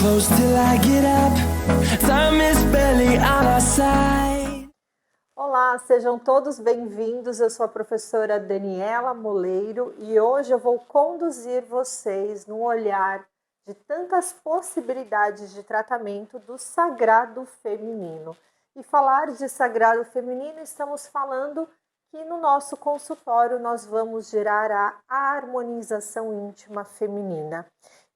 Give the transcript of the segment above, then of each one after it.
close till I get up. Time is barely on our side. Olá, sejam todos bem-vindos. Eu sou a professora Daniela Moleiro e hoje eu vou conduzir vocês no olhar de tantas possibilidades de tratamento do sagrado feminino. E falar de sagrado feminino, estamos falando que no nosso consultório nós vamos gerar a harmonização íntima feminina,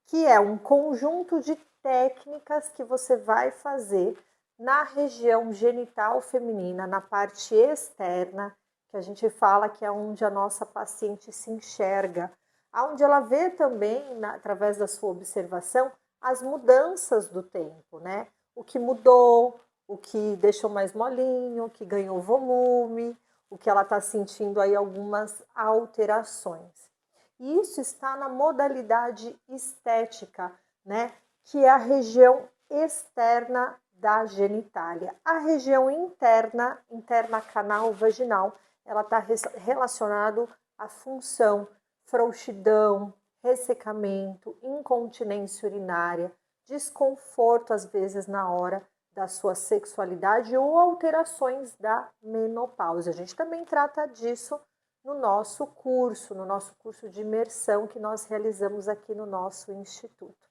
que é um conjunto de técnicas que você vai fazer na região genital feminina, na parte externa, que a gente fala que é onde a nossa paciente se enxerga, onde ela vê também, através da sua observação, as mudanças do tempo, né? O que mudou, o que deixou mais molinho, o que ganhou volume, o que ela está sentindo aí algumas alterações. Isso está na modalidade estética, né? Que é a região externa da genitália. A região interna canal vaginal, ela está relacionada à função, frouxidão, ressecamento, incontinência urinária, desconforto às vezes na hora da sua sexualidade ou alterações da menopausa. A gente também trata disso no nosso curso de imersão que nós realizamos aqui no nosso instituto.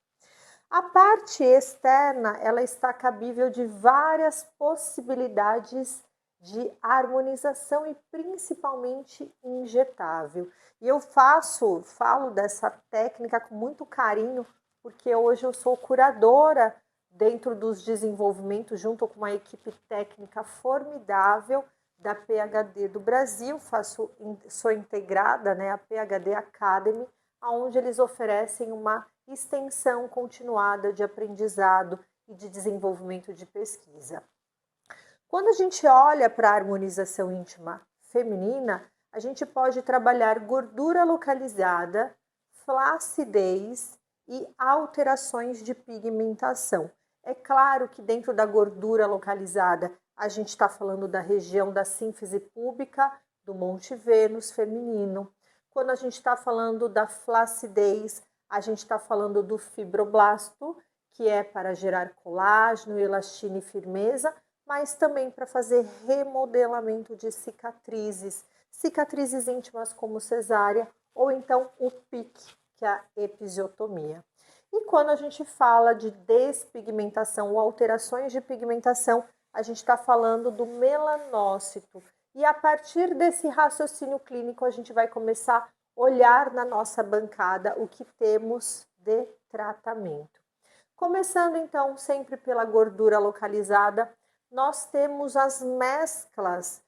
A parte externa, ela está cabível de várias possibilidades de harmonização e principalmente injetável. E eu falo dessa técnica com muito carinho, porque hoje eu sou curadora dentro dos desenvolvimentos, junto com uma equipe técnica formidável da PhD do Brasil, sou integrada, né, a PhD Academy, onde eles oferecem uma extensão continuada de aprendizado e de desenvolvimento de pesquisa. Quando a gente olha para a harmonização íntima feminina, a gente pode trabalhar gordura localizada, flacidez e alterações de pigmentação. É claro que dentro da gordura localizada, a gente está falando da região da sínfise púbica, do Monte Vênus feminino. Quando a gente está falando da flacidez, a gente está falando do fibroblasto, que é para gerar colágeno, elastina e firmeza, mas também para fazer remodelamento de cicatrizes íntimas como cesárea, ou então o PIC, que é a episiotomia. E quando a gente fala de despigmentação ou alterações de pigmentação, a gente está falando do melanócito. E a partir desse raciocínio clínico, a gente vai começar a olhar na nossa bancada o que temos de tratamento. Começando então sempre pela gordura localizada, nós temos as mesclas,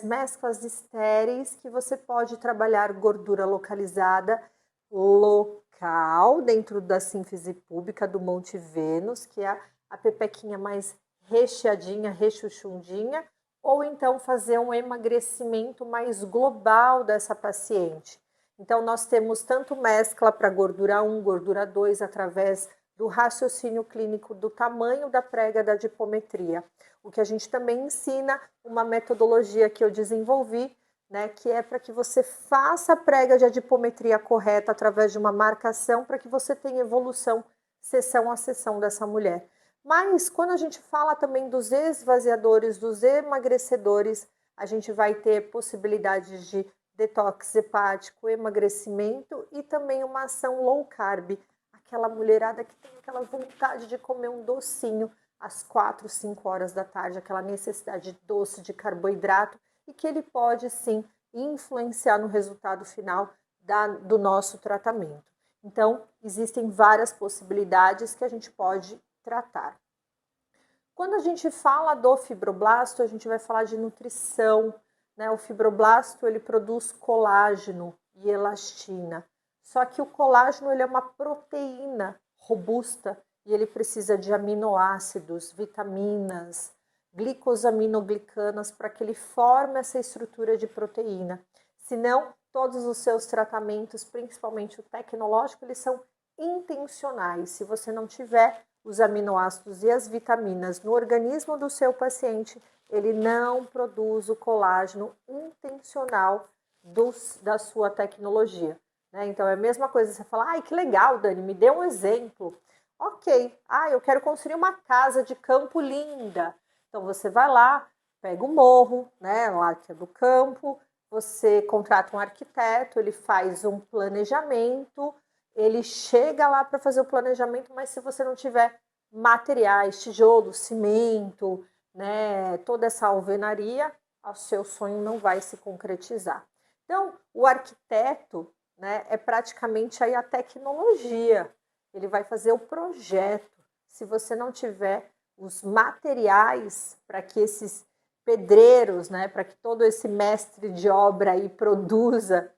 mesclas estéreis, que você pode trabalhar gordura localizada local, dentro da sínfise púbica do Monte Vênus, que é a pepequinha mais recheadinha, rechuchundinha, ou então fazer um emagrecimento mais global dessa paciente. Então, nós temos tanto mescla para gordura 1, gordura 2, através do raciocínio clínico do tamanho da prega da adipometria. O que a gente também ensina, uma metodologia que eu desenvolvi, né, que é para que você faça a prega de adipometria correta através de uma marcação para que você tenha evolução sessão a sessão dessa mulher. Mas quando a gente fala também dos esvaziadores, dos emagrecedores, a gente vai ter possibilidades de detox hepático, emagrecimento e também uma ação low carb. Aquela mulherada que tem aquela vontade de comer um docinho às 4, 5 horas da tarde, aquela necessidade de doce, de carboidrato, e que ele pode sim influenciar no resultado final do nosso tratamento. Então, existem várias possibilidades que a gente pode tratar. Quando a gente fala do fibroblasto, a gente vai falar de nutrição, né? O fibroblasto, ele produz colágeno e elastina. Só que o colágeno, ele é uma proteína robusta e ele precisa de aminoácidos, vitaminas, glicosaminoglicanas para que ele forme essa estrutura de proteína. Senão, todos os seus tratamentos, principalmente o tecnológico, eles são intencionais. Se você não tiver os aminoácidos e as vitaminas no organismo do seu paciente, ele não produz o colágeno intencional da sua tecnologia. Né? Então, é a mesma coisa, você fala, ai, que legal, Dani, me dê um exemplo. Ok, eu quero construir uma casa de campo linda. Então você vai lá, pega o morro, né, lá que é do campo, você contrata um arquiteto, ele faz um planejamento, ele chega lá para fazer o planejamento, mas se você não tiver materiais, tijolo, cimento, né, toda essa alvenaria, o seu sonho não vai se concretizar. Então, o arquiteto, né, é praticamente aí a tecnologia. Ele vai fazer o projeto. Se você não tiver os materiais para que esses pedreiros, né, para que todo esse mestre de obra aí produza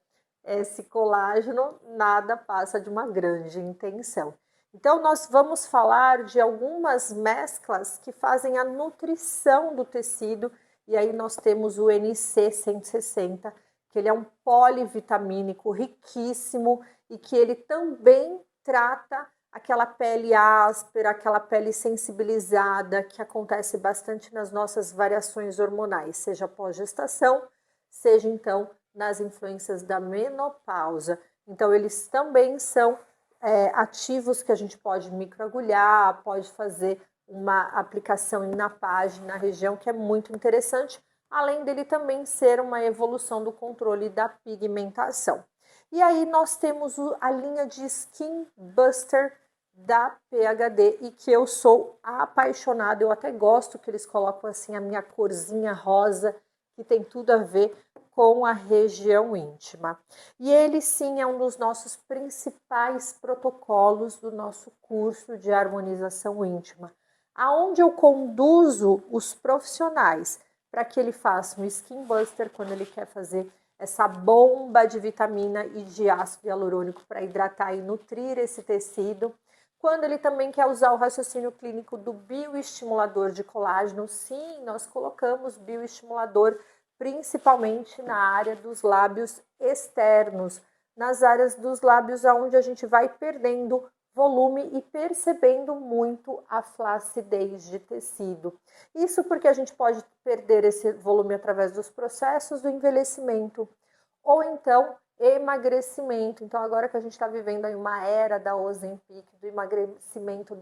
esse colágeno, nada passa de uma grande intenção. Então, nós vamos falar de algumas mesclas que fazem a nutrição do tecido, e aí nós temos o NC 160, que ele é um polivitamínico riquíssimo e que ele também trata aquela pele áspera, aquela pele sensibilizada que acontece bastante nas nossas variações hormonais, seja pós-gestação, seja então nas influências da menopausa. Então, eles também são ativos que a gente pode microagulhar, pode fazer uma aplicação na página, na região, que é muito interessante, além dele também ser uma evolução do controle da pigmentação. E aí nós temos a linha de Skin Buster da PHD e que eu sou apaixonada, eu até gosto que eles colocam assim a minha corzinha rosa, que tem tudo a ver com a região íntima. E ele sim é um dos nossos principais protocolos do nosso curso de harmonização íntima, aonde eu conduzo os profissionais para que ele faça um Skin Buster quando ele quer fazer essa bomba de vitamina e de ácido hialurônico para hidratar e nutrir esse tecido. Quando ele também quer usar o raciocínio clínico do bioestimulador de colágeno, sim, nós colocamos bioestimulador principalmente na área dos lábios externos, nas áreas dos lábios onde a gente vai perdendo volume e percebendo muito a flacidez de tecido. Isso porque a gente pode perder esse volume através dos processos do envelhecimento ou então emagrecimento. Então, agora que a gente está vivendo aí uma era da Ozempic, do emagrecimento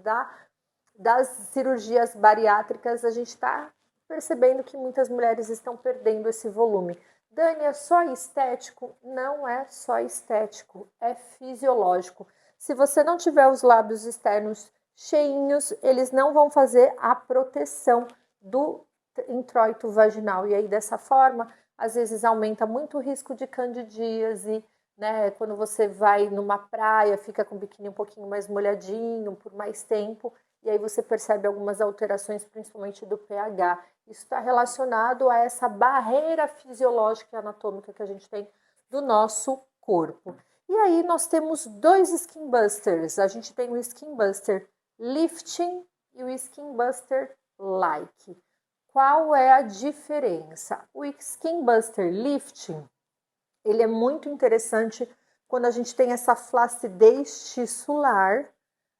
das cirurgias bariátricas, a gente está percebendo que muitas mulheres estão perdendo esse volume. Dani, é só estético? Não é só estético, é fisiológico. Se você não tiver os lábios externos cheinhos, eles não vão fazer a proteção do introito vaginal. E aí, dessa forma, às vezes aumenta muito o risco de candidíase, né? Quando você vai numa praia, fica com o biquíni um pouquinho mais molhadinho por mais tempo, e aí você percebe algumas alterações, principalmente do pH. Isso está relacionado a essa barreira fisiológica e anatômica que a gente tem do nosso corpo. E aí nós temos dois Skin Busters. A gente tem o Skin Buster Lifting e o Skin Buster Like. Qual é a diferença? O Skin Buster Lifting, ele é muito interessante quando a gente tem essa flacidez tissular,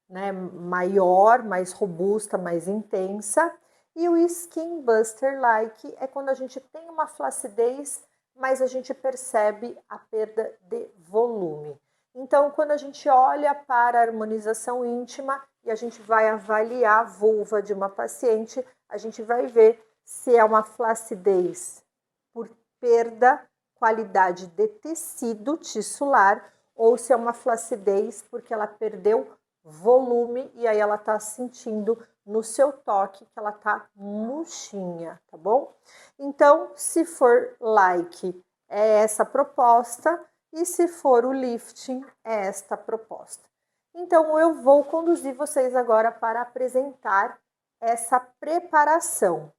né, maior, mais robusta, mais intensa. E o Skin Buster Like é quando a gente tem uma flacidez, mas a gente percebe a perda de volume. Então, quando a gente olha para a harmonização íntima e a gente vai avaliar a vulva de uma paciente, a gente vai ver se é uma flacidez por perda, qualidade de tecido tissular, ou se é uma flacidez porque ela perdeu volume e aí ela tá sentindo no seu toque que ela tá murchinha, tá bom? Então, se for like, é essa proposta, e se for o lifting, é esta proposta. Então, eu vou conduzir vocês agora para apresentar essa preparação.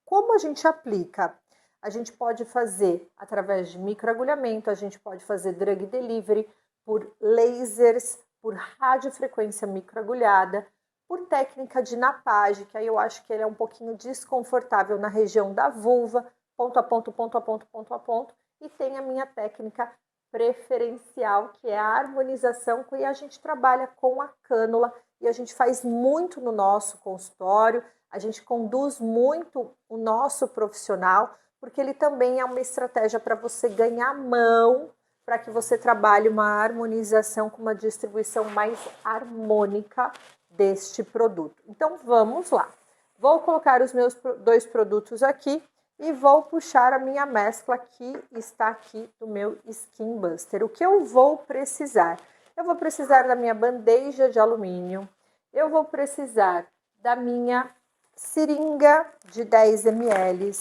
Como a gente aplica? A gente pode fazer através de microagulhamento, a gente pode fazer drug delivery por lasers, por radiofrequência microagulhada, por técnica de napagem, que aí eu acho que ele é um pouquinho desconfortável na região da vulva, ponto a ponto, ponto a ponto, ponto a ponto, e tem a minha técnica preferencial, que é a harmonização, que a gente trabalha com a cânula, e a gente faz muito no nosso consultório, a gente conduz muito o nosso profissional, porque ele também é uma estratégia para você ganhar mão, para que você trabalhe uma harmonização com uma distribuição mais harmônica deste produto. Então, vamos lá. Vou colocar os meus 2 produtos aqui e vou puxar a minha mescla que está aqui do meu Skin Buster. O que eu vou precisar? Eu vou precisar da minha bandeja de alumínio, eu vou precisar da minha seringa de 10 ml,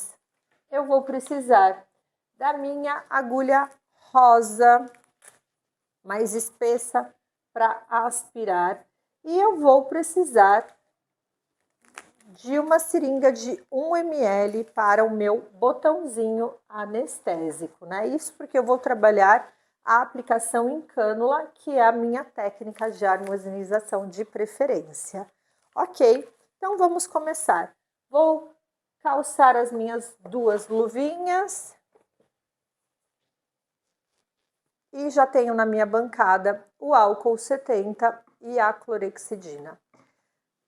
eu vou precisar da minha agulha rosa, mais espessa para aspirar, e eu vou precisar de uma seringa de 1 ml para o meu botãozinho anestésico, né? Isso porque eu vou trabalhar a aplicação em cânula, que é a minha técnica de harmonização de preferência. Ok, então vamos começar. Vou calçar as minhas 2 luvinhas. E já tenho na minha bancada o álcool 70 e a clorexidina,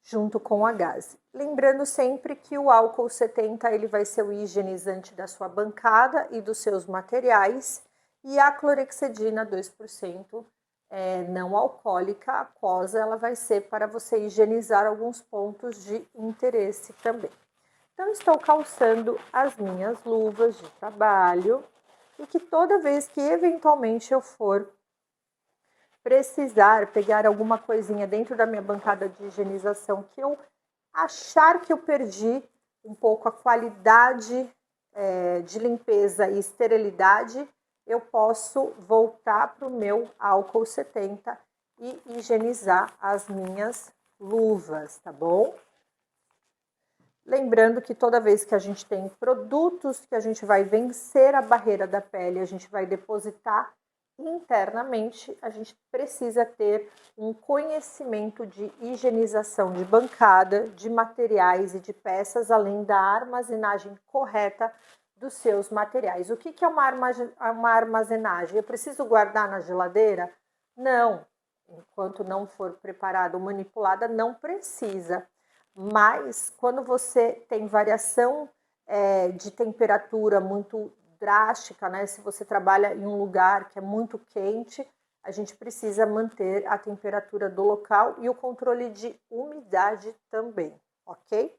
junto com a gaze. Lembrando sempre que o álcool 70 ele vai ser o higienizante da sua bancada e dos seus materiais, e a clorexidina 2% não alcoólica, aquosa, ela vai ser para você higienizar alguns pontos de interesse também. Então, estou calçando as minhas luvas de trabalho, e que toda vez que eventualmente eu for precisar pegar alguma coisinha dentro da minha bancada de higienização que eu achar que eu perdi um pouco a qualidade de limpeza e esterilidade, eu posso voltar para o meu álcool 70 e higienizar as minhas luvas, tá bom? Lembrando que toda vez que a gente tem produtos que a gente vai vencer a barreira da pele, a gente vai depositar internamente, a gente precisa ter um conhecimento de higienização de bancada, de materiais e de peças, além da armazenagem correta dos seus materiais. O que é uma armazenagem? Eu preciso guardar na geladeira? Não. Enquanto não for preparada ou manipulada, não precisa. Mas quando você tem variação de temperatura muito drástica, né? Se você trabalha em um lugar que é muito quente, a gente precisa manter a temperatura do local e o controle de umidade também, ok?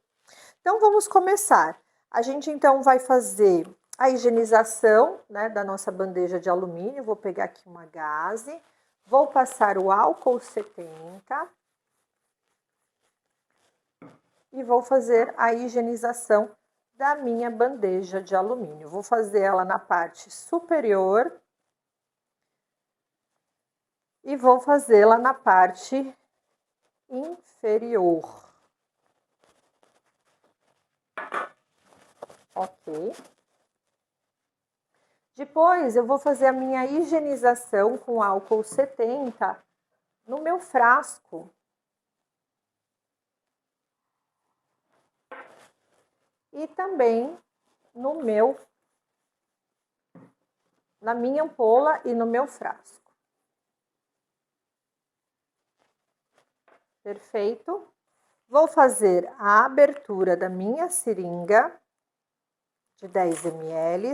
Então vamos começar. A gente então vai fazer a higienização, né, da nossa bandeja de alumínio. Vou pegar aqui uma gaze, vou passar o álcool 70 e vou fazer a higienização da minha bandeja de alumínio. Vou fazer ela na parte superior e vou fazê-la na parte inferior. Ok. Depois eu vou fazer a minha higienização com álcool 70 no meu frasco. E também na minha ampola e no meu frasco. Perfeito? Vou fazer a abertura da minha seringa de 10 ml,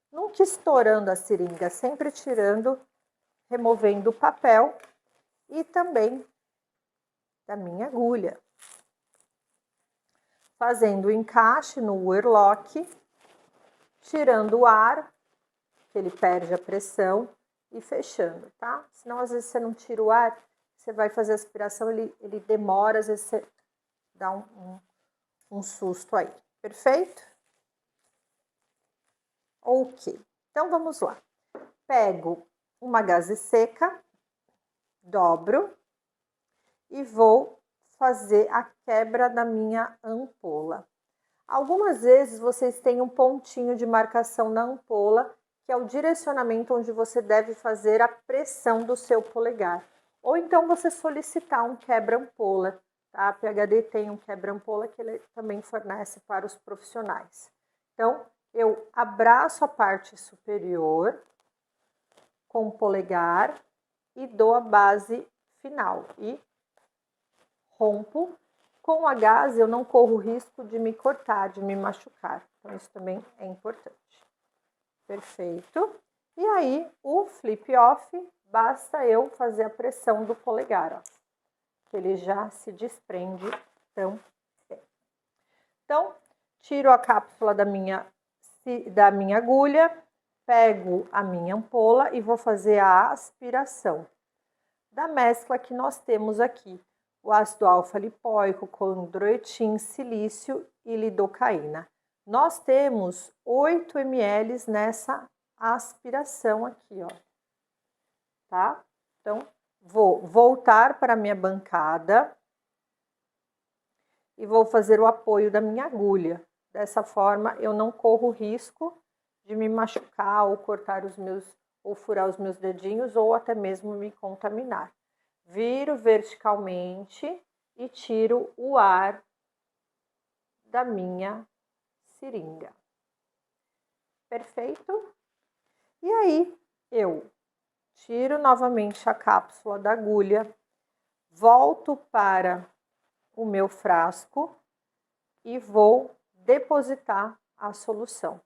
nunca estourando a seringa, sempre tirando, removendo o papel e também da minha agulha. Fazendo o encaixe no wearlock, tirando o ar, que ele perde a pressão, e fechando, tá? Senão, às vezes, você não tira o ar, você vai fazer a aspiração, ele demora, às vezes você dá um susto aí. Perfeito? Ok. Então, vamos lá. Pego uma gaze seca, dobro e vou fazer a quebra da minha ampola. Algumas vezes vocês têm um pontinho de marcação na ampola, que é o direcionamento onde você deve fazer a pressão do seu polegar. Ou então você solicitar um quebra-ampola, tá? A PHD tem um quebra-ampola que ele também fornece para os profissionais. Então, eu abraço a parte superior com o polegar e dou a base final e rompo. Com a gaze eu não corro o risco de me cortar, de me machucar. Então isso também é importante. Perfeito. E aí o flip off, basta eu fazer a pressão do polegar, ó. que ele já se desprende tão bem. Então, tiro a cápsula da minha agulha, pego a minha ampola e vou fazer a aspiração da mescla que nós temos aqui. O ácido alfa-lipoico, condroitin, silício e lidocaína. Nós temos 8 ml nessa aspiração aqui, ó. Tá? Então, vou voltar para a minha bancada e vou fazer o apoio da minha agulha. Dessa forma, eu não corro risco de me machucar ou cortar ou furar os meus dedinhos ou até mesmo me contaminar. Viro verticalmente e tiro o ar da minha seringa. Perfeito? E aí, eu tiro novamente a cápsula da agulha, volto para o meu frasco e vou depositar a solução.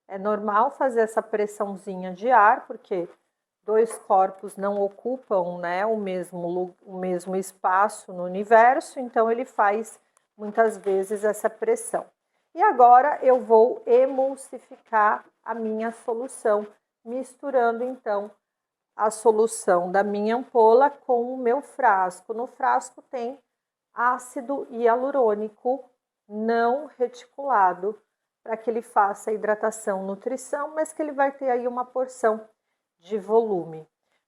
É normal fazer essa pressãozinha de ar, porque 2 corpos não ocupam, né, o mesmo espaço no universo, então ele faz muitas vezes essa pressão. E agora eu vou emulsificar a minha solução, misturando então a solução da minha ampola com o meu frasco. No frasco tem ácido hialurônico não reticulado, para que ele faça hidratação, nutrição, mas que ele vai ter aí uma porção de volume.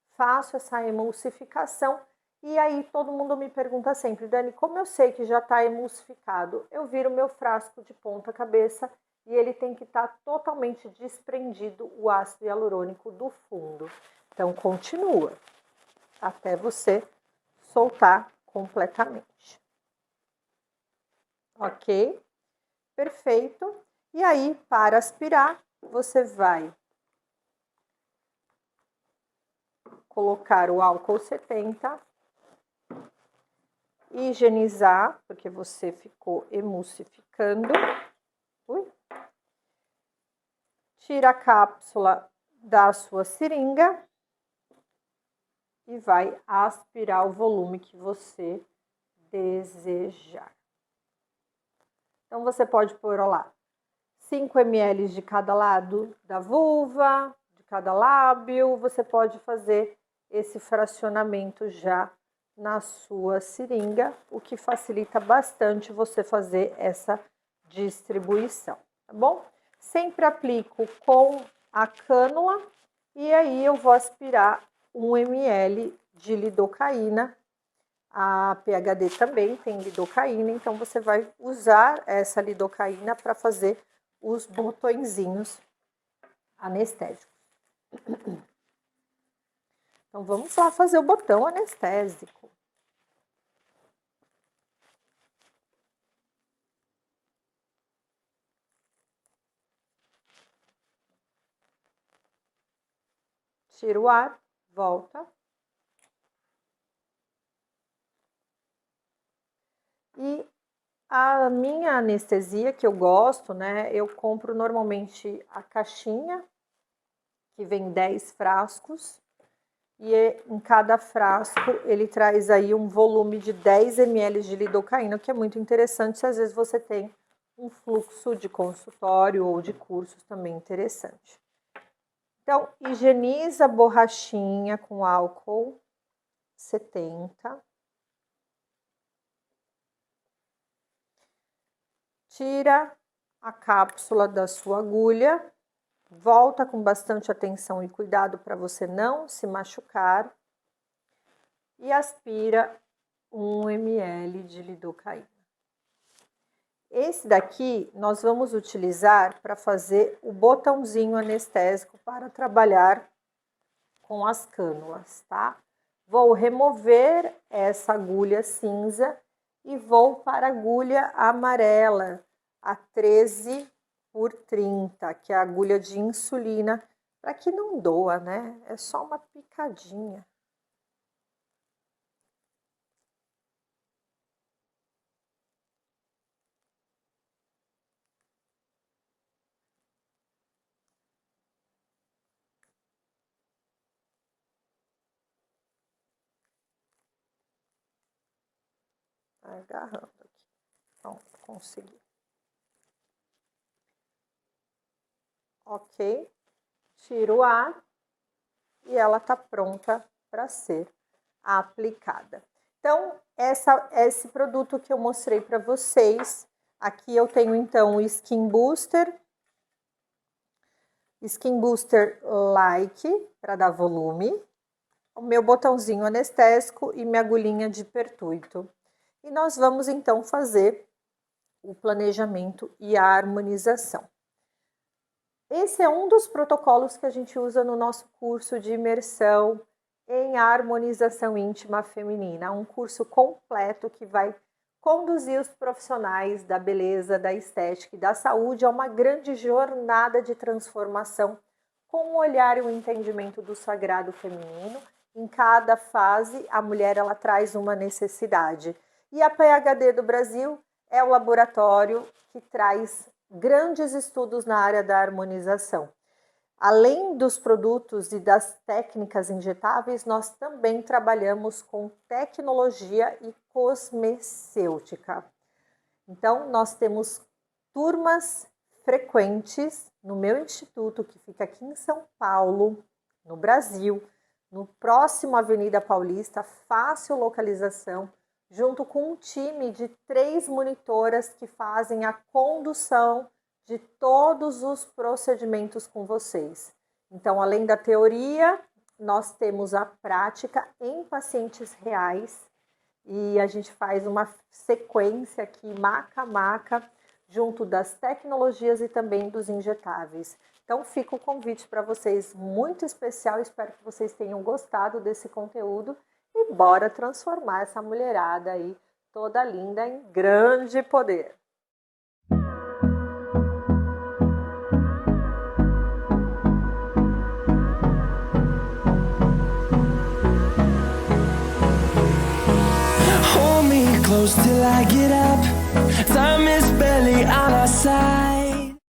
Faço essa emulsificação e aí todo mundo me pergunta sempre, Dani, como eu sei que já está emulsificado? Eu viro meu frasco de ponta cabeça e ele tem que estar totalmente desprendido o ácido hialurônico do fundo. Então, continua até você soltar completamente. Ok? Perfeito. E aí, para aspirar, você vai colocar o álcool 70, higienizar, porque você ficou emulsificando. Tira a cápsula da sua seringa e vai aspirar o volume que você desejar. Então, você pode pôr, ó lá, 5 ml de cada lado da vulva, de cada lábio. Você pode fazer esse fracionamento já na sua seringa, o que facilita bastante você fazer essa distribuição, tá bom? Sempre aplico com a cânula e aí eu vou aspirar 1 ml de lidocaína. A PHD também tem lidocaína, então você vai usar essa lidocaína para fazer os botõezinhos anestésicos. Então, vamos lá fazer o botão anestésico. Tira o ar, volta. E a minha anestesia, que eu gosto, né? Eu compro normalmente a caixinha, que vem 10 frascos. E em cada frasco ele traz aí um volume de 10 ml de lidocaína, o que é muito interessante se às vezes você tem um fluxo de consultório ou de cursos também interessante. Então, higieniza a borrachinha com álcool 70. Tira a cápsula da sua agulha. Volta com bastante atenção e cuidado para você não se machucar. E aspira 1 ml de lidocaína. Esse daqui nós vamos utilizar para fazer o botãozinho anestésico para trabalhar com as cânulas, tá? Vou remover essa agulha cinza e vou para a agulha amarela, a 13x30, que é a agulha de insulina, para que não doa, né? É só uma picadinha. agarrando aqui. Pronto, consegui. Ok. Tiro o ar e ela tá pronta para ser aplicada. Então, esse produto que eu mostrei para vocês, aqui eu tenho então o Skin Booster Like, para dar volume, o meu botãozinho anestésico e minha agulhinha de pertuito. E nós vamos então fazer o planejamento e a harmonização. Esse é um dos protocolos que a gente usa no nosso curso de imersão em harmonização íntima feminina, um curso completo que vai conduzir os profissionais da beleza, da estética e da saúde a uma grande jornada de transformação com o olhar e o entendimento do sagrado feminino. Em cada fase, a mulher ela traz uma necessidade. E a PhD do Brasil é o laboratório que traz grandes estudos na área da harmonização. Além dos produtos e das técnicas injetáveis, nós também trabalhamos com tecnologia e cosmecêutica. Então, nós temos turmas frequentes no meu instituto, que fica aqui em São Paulo, no Brasil, no próximo Avenida Paulista, fácil localização, junto com um time de 3 monitoras que fazem a condução de todos os procedimentos com vocês. Então, além da teoria, nós temos a prática em pacientes reais e a gente faz uma sequência aqui, maca a maca, junto das tecnologias e também dos injetáveis. Então, fica o convite para vocês muito especial, espero que vocês tenham gostado desse conteúdo e bora transformar essa mulherada aí, toda linda, em grande poder. Hold me close till I get up. Time is barely on our side.